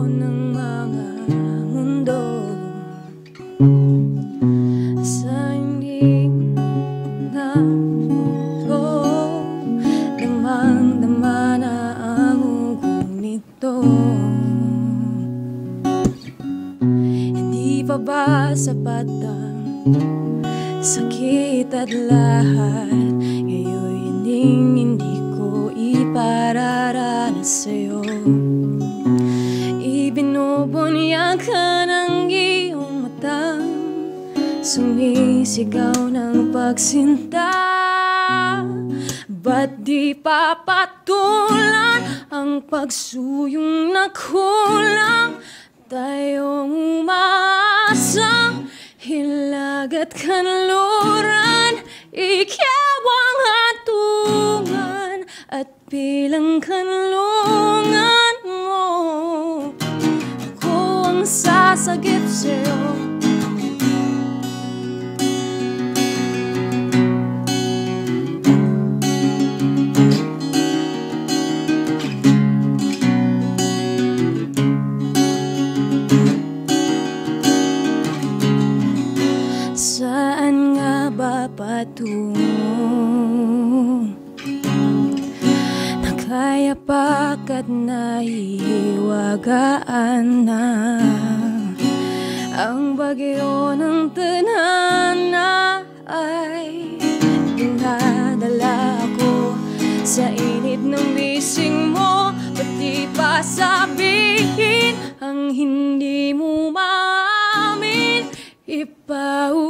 ng mga mundo sa hindi na ito. Damang-dama na ang ugong nito. Hindi pa ba sapat ang sakit at lahat? Ngayon hindi ko ipararanas sa'yo. Ibinubunyag ka ng iyong matang sumisigaw ng pagsinta. Ba't di papatulan ang pagsuyong na kulang? Tayong umaasang hilag at kanluran, ikaw ang hatungan at bilang kanlungan mo. Ako ang sasagip sa'yo. Saan nga ba patungo? Nakayapak at nahihiwagaan na ang bagyo ng tadhana ay dinadala ko sa init ng bising mo. Ba't di pa sabihin ang hindi mo maamin? Ipaubaya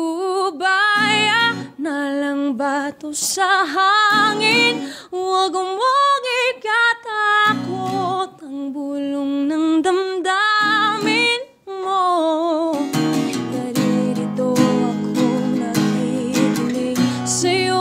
na lang ba to sa hangin? Huwag mong ikatakot ang bulong ng damdamin mo. Naririto akong nakikinig sa'yo.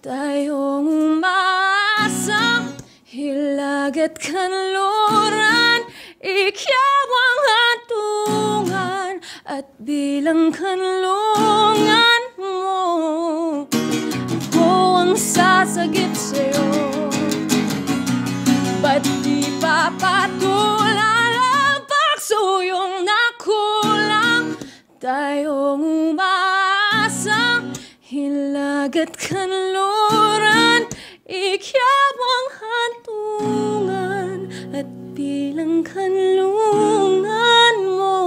Tayong umaasang hilag at kanluran, ikaw ang hatungan at bilang kanlungan mo. Ako ang sasagip sa'yo. Ba't di papatulan ang pagsuyong nakulang? Tayong umaasang hilag at kanluran, ikaw ang hatungan at bilang kanlungan mo.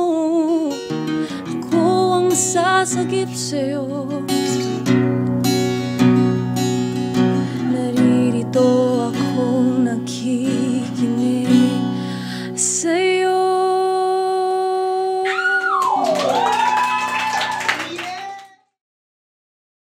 Ako ang sasagip sa'yo. Naririto